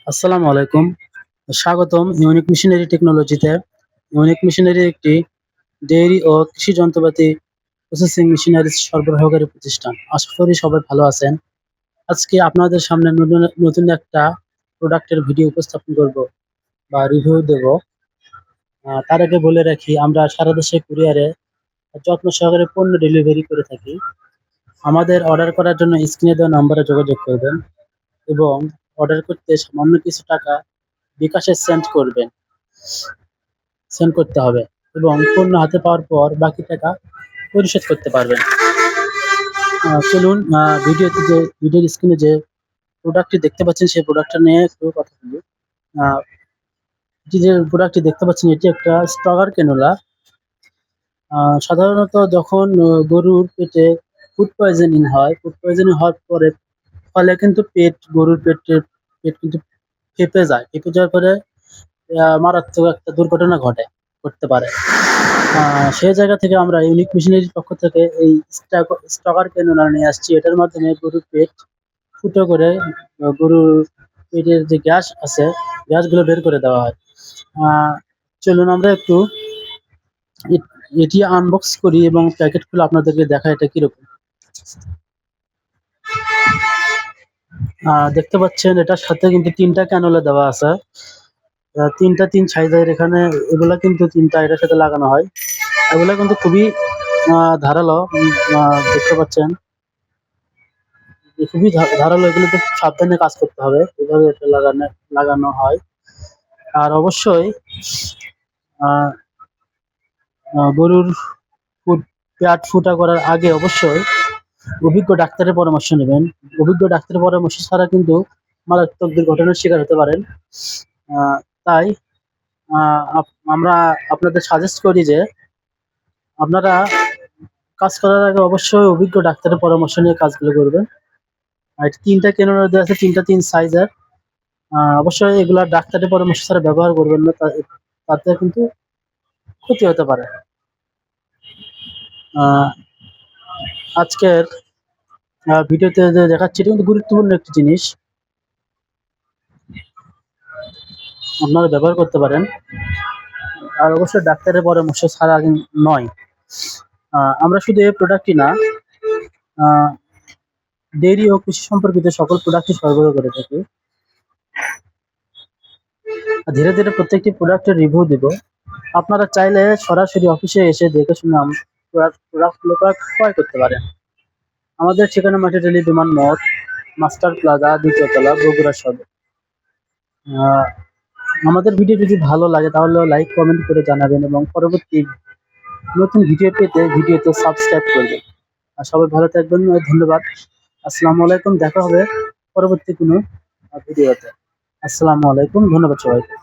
আসসালামু আলাইকুম। স্বাগতম ইউনিক মেশিনারি টেকনোলজিতে। ইউনিক মেশিনারি একটি ডেইরি ও কৃষি যন্ত্রপাতি প্রসেসিং মেশিনারি সরবরাহকারী প্রতিষ্ঠান। আশা করি সবাই ভালো আছেন। আজকে আপনাদের সামনে নতুন একটা প্রোডাক্টের ভিডিও উপস্থাপন করব বা রিভিউ দেব। তার আগে বলে রাখি আমরা সারা দেশে কুরিয়ারে যত্ন সহকারে পণ্য ডেলিভারি করে থাকি। আমাদের অর্ডার করার জন্য স্ক্রিনে দেওয়া নম্বরে যোগাযোগ করবেন এবং অর্ডার করতে সামান্য কিছু টাকা বিকাশে সেন্ড করতে হবে এবং পণ্য হাতে পাওয়ার পর বাকি টাকা পরিশোধ করতে পারবেন। চলুন ভিডিওর স্ক্রিনে যে প্রোডাক্টটি দেখতে পাচ্ছেন সেই প্রোডাক্টটা নিয়ে একটু কথা বলি। আ এটি যে প্রোডাক্টটি দেখতে পাচ্ছেন এটি একটা স্ট্রগার ক্যানুলা। সাধারণত যখন গরুর পেটে ফুড পয়জনিং হওয়ার ফলে কিন্তু গরুর পেট কিন্তু ফেঁপে যায়। ফেঁপে যাওয়ার পরে মারাত্মক একটা দুর্ঘটনা ঘটতে পারে। সেই জায়গা থেকে আমরা ইউনিক মেশিনারির পক্ষ থেকে এই স্ট্রগার ক্যানুলা নিয়ে আসছি। এটার মাধ্যমে গরুর পেট ফুটো করে গরুর পেটের যে গ্যাস আছে, গ্যাসগুলো বের করে দেওয়া হয়। আ চলুন আমরা একটু এ এটি আনবক্স করি এবং প্যাকেট খুলে আপনাদেরকে দেখাই এটা কিরকম। দেখতে পাচ্ছেন এটার সাথে কিন্তু ৩ টা ক্যানুলা দেওয়া আছে। ৩ টা ৩ সাইজের এখানে এগুলা কিন্তু ৩ টা এটার সাথে লাগানো হয়। এগুলা কিন্তু খুবই ধারালো। দেখতে পাচ্ছেন খুবই ধারালো। এগুলোতে সাবধানে কাজ করতে হবে। এভাবে এটা লাগানো হয়। আর অবশ্যই আ গরুর পেট ফুটা করার আগে অবশ্যই অভিজ্ঞ ডাক্তারের পরামর্শ নেবেন। অভিজ্ঞ ডাক্তারের পরামর্শ ছাড়া কিন্তু মারাত্মক দুর্ঘটনার শিকার হতে পারেন। আ তাই আ আপ আমরা আপনাদের সাজেস্ট করি যে আপনারা কাজ করার আগে অবশ্যই অভিজ্ঞ ডাক্তারের পরামর্শ নিয়ে কাজগুলো করবেন। আর ৩ টা ক্যানুলা দেওয়া আছে, ৩ টা ৩ সাইজের। অবশ্যই এগুলা ডাক্তারের পরামর্শ ছাড়া ব্যবহার করবেন না। তাতে কিন্তু ক্ষতি হতে পারে। আ আজকের ভিডিওতে যে দেখাচ্ছি এটা কিন্তু গুরুত্বপূর্ণ একটি জিনিস। আপনারা ব্যবহার করতে পারেন। আর অবশ্যই ডাক্তারের পরামর্শ ছাড়া নয়। আমরা শুধু এই প্রোডাক্টই না, আ ডেইরি ও কৃষি সম্পর্কিত সকল প্রোডাক্টই সরবরাহ করে থাকি। ধীরে, ধীরে প্রত্যেকটি প্রোডাক্টের রিভিউ দিব। আপনারা চাইলে সরাসরি অফিসে এসে দেখে শুনে প্রোডাক্টগুলো ক্রয় করতে পারেন। আমাদের ঠিকানা মাটিডালি বিমান মোড়, মাস্টার প্লাজা, ২য় তলা, বগুড়া সদর। আ আমাদের ভিডিও যদি ভালো লাগে তাহলে লাইক, কমেন্ট করে জানাবেন এবং পরবর্তী নতুন ভিডিও পেতে ভিডিওতে সাবস্ক্রাইব করবেন। আর সবাই ভালো থাকবেন। ধন্যবাদ। আসসালামু আলাইকুম। দেখা হবে পরবর্তী কোনো ভিডিওতে। আসসালামু আলাইকুম। ধন্যবাদ সবাইকে।